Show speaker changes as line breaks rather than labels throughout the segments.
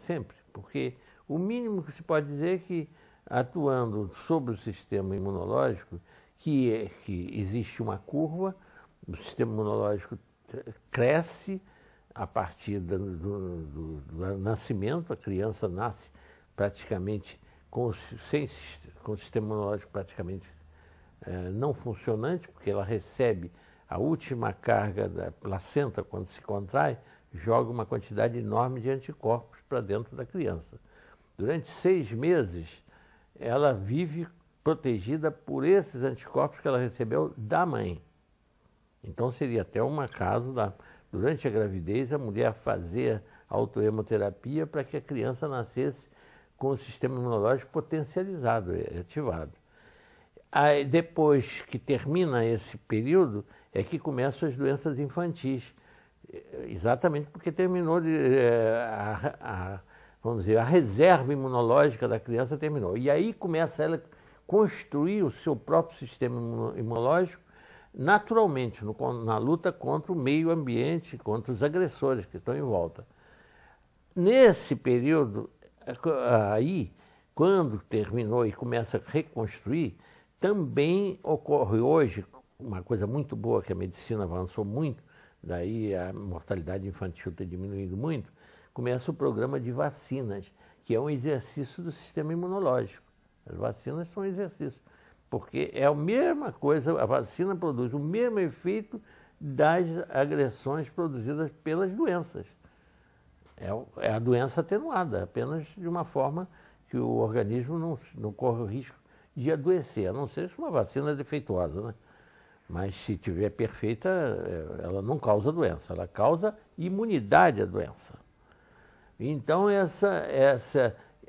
sempre, porque o mínimo que se pode dizer é que, atuando sobre o sistema imunológico, que existe uma curva, o sistema imunológico cresce a partir do nascimento, a criança nasce praticamente com o sistema imunológico praticamente não funcionante, porque ela recebe a última carga da placenta, quando se contrai, joga uma quantidade enorme de anticorpos para dentro da criança. Durante 6 meses, ela vive protegida por esses anticorpos que ela recebeu da mãe. Então seria até um caso, durante a gravidez, a mulher fazer autohemoterapia para que a criança nascesse com o sistema imunológico potencializado, ativado. Aí, depois que termina esse período, é que começam as doenças infantis, exatamente porque terminou, vamos dizer, a reserva imunológica da criança terminou. E aí começa ela a construir o seu próprio sistema imunológico naturalmente, na luta contra o meio ambiente, contra os agressores que estão em volta. Nesse período, aí, quando terminou e começa a reconstruir, também ocorre hoje, uma coisa muito boa que a medicina avançou muito, daí a mortalidade infantil ter diminuído muito, começa o programa de vacinas, que é um exercício do sistema imunológico. As vacinas são exercícios, porque é a mesma coisa, a vacina produz o mesmo efeito das agressões produzidas pelas doenças. É a doença atenuada, apenas de uma forma que o organismo não corre o risco de adoecer, a não ser uma vacina defeituosa, né? Mas se tiver perfeita, ela não causa doença, ela causa imunidade à doença. Então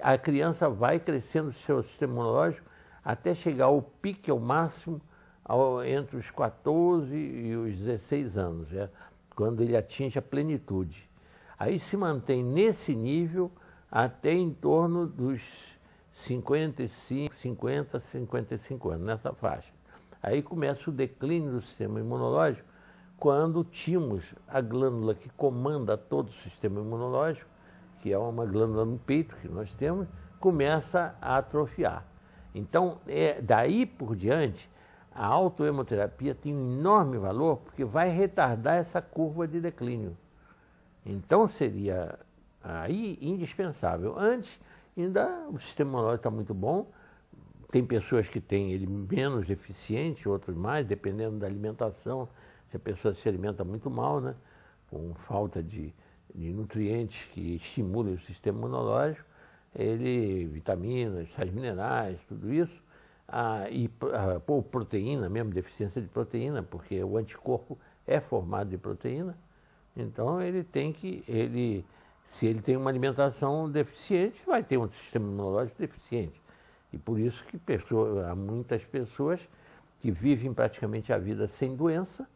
a criança vai crescendo o seu sistema imunológico até chegar ao pique, ao máximo, entre os 14 e os 16 anos, quando ele atinge a plenitude. Aí se mantém nesse nível até em torno dos 55 anos, nessa faixa. Aí começa o declínio do sistema imunológico, quando tínhamos a glândula que comanda todo o sistema imunológico, que é uma glândula no peito que nós temos, começa a atrofiar. Então, daí por diante, a autohemoterapia tem um enorme valor, porque vai retardar essa curva de declínio. Então, seria aí indispensável. Antes, ainda o sistema imunológico está muito bom, tem pessoas que têm ele menos deficiente, outros mais, dependendo da alimentação. Se a pessoa se alimenta muito mal, né, com falta de nutrientes que estimulem o sistema imunológico, vitaminas, sais minerais, tudo isso, proteína mesmo, deficiência de proteína, porque o anticorpo é formado de proteína. Então se ele tem uma alimentação deficiente, vai ter um sistema imunológico deficiente. E por isso que há muitas pessoas que vivem praticamente a vida sem doença,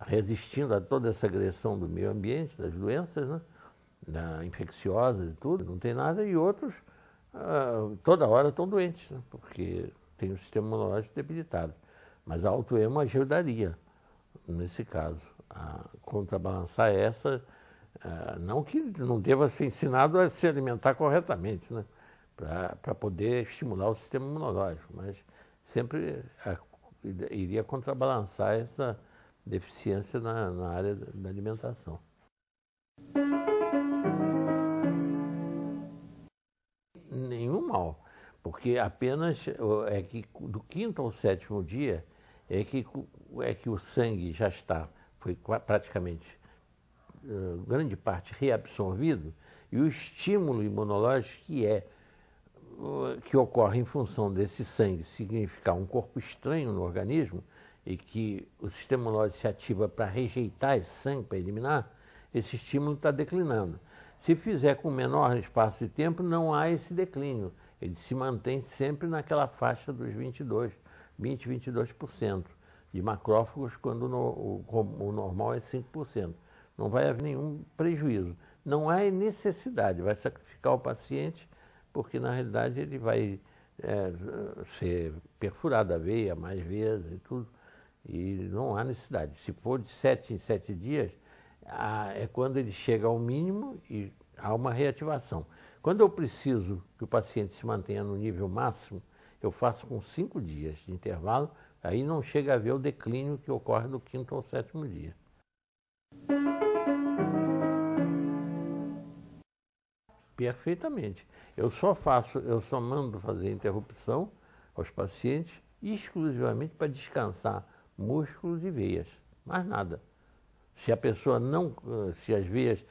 resistindo a toda essa agressão do meio ambiente, das doenças, né? Infecciosas e tudo, não tem nada, e outros toda hora estão doentes, né? Porque tem o sistema imunológico debilitado. Mas a autoemo ajudaria, nesse caso, a contrabalançar não que não deva ser ensinado a se alimentar corretamente, né? Para poder estimular o sistema imunológico, mas sempre iria contrabalançar essa deficiência na área da alimentação. Nenhum mal, porque apenas é que do 5º ao 7º dia é que o sangue já foi praticamente grande parte reabsorvido, e o estímulo imunológico que ocorre em função desse sangue significar um corpo estranho no organismo e que o sistema imunológico se ativa para rejeitar esse sangue, para eliminar, esse estímulo está declinando. Se fizer com menor espaço de tempo, não há esse declínio. Ele se mantém sempre naquela faixa dos 22% de macrófagos, quando o normal é 5%. Não vai haver nenhum prejuízo. Não há necessidade, vai sacrificar o paciente, porque na realidade ele vai ser perfurado a veia mais vezes e tudo, e não há necessidade. Se for de 7 em 7 dias, é quando ele chega ao mínimo e há uma reativação. Quando eu preciso que o paciente se mantenha no nível máximo, eu faço com 5 dias de intervalo, aí não chega a ver o declínio que ocorre no 5º ou 7º dia. Perfeitamente. Eu só mando fazer interrupção aos pacientes exclusivamente para descansar músculos e veias, mais nada. Se a pessoa não, se as veias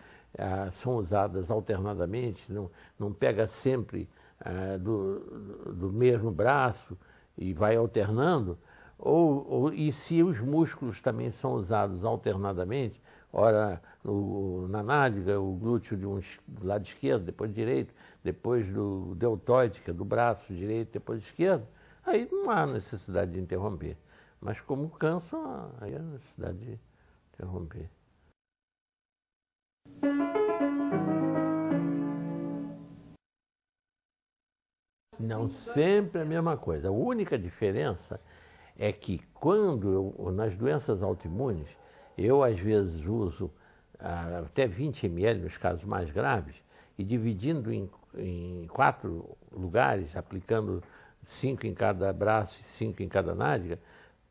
são usadas alternadamente, não pega sempre do mesmo braço e vai alternando, e se os músculos também são usados alternadamente, ora na nádega, o glúteo do lado esquerdo, depois direito, depois do deltoide, que é do braço direito, depois esquerdo, aí não há necessidade de interromper. Mas como cansa, aí há necessidade de interromper. Não sempre a mesma coisa. A única diferença é que nas doenças autoimunes, eu às vezes uso até 20 ml nos casos mais graves, e dividindo em 4 lugares, aplicando 5 em cada braço e 5 em cada nádega,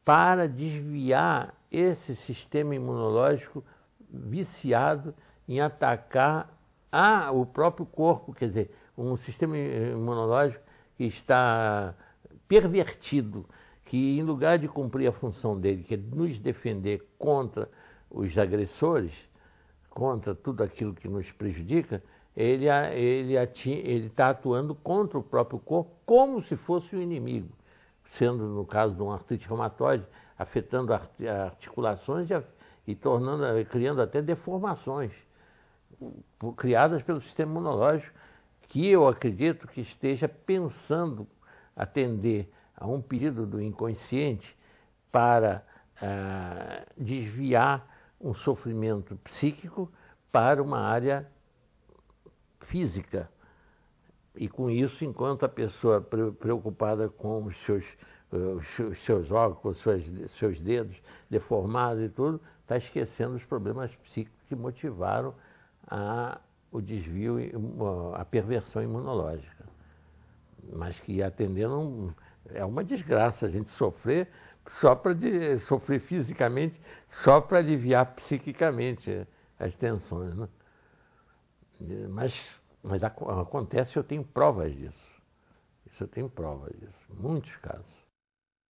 para desviar esse sistema imunológico viciado em atacar o próprio corpo, quer dizer, um sistema imunológico que está pervertido, que em lugar de cumprir a função dele, que é nos defender contra os agressores, contra tudo aquilo que nos prejudica, ele está atuando contra o próprio corpo como se fosse um inimigo, sendo, no caso de uma artrite reumatoide, afetando articulações e criando até deformações criadas pelo sistema imunológico, que eu acredito que esteja pensando atender a um pedido do inconsciente para desviar um sofrimento psíquico para uma área física. E com isso, enquanto a pessoa preocupada com os seus órgãos, com os seus dedos deformados e tudo, está esquecendo os problemas psíquicos que motivaram o desvio, a perversão imunológica. Mas que atendendo é uma desgraça a gente sofrer sofrer fisicamente só para aliviar psiquicamente as tensões, né? Mas acontece, eu tenho provas disso. Isso eu tenho provas disso, muitos casos.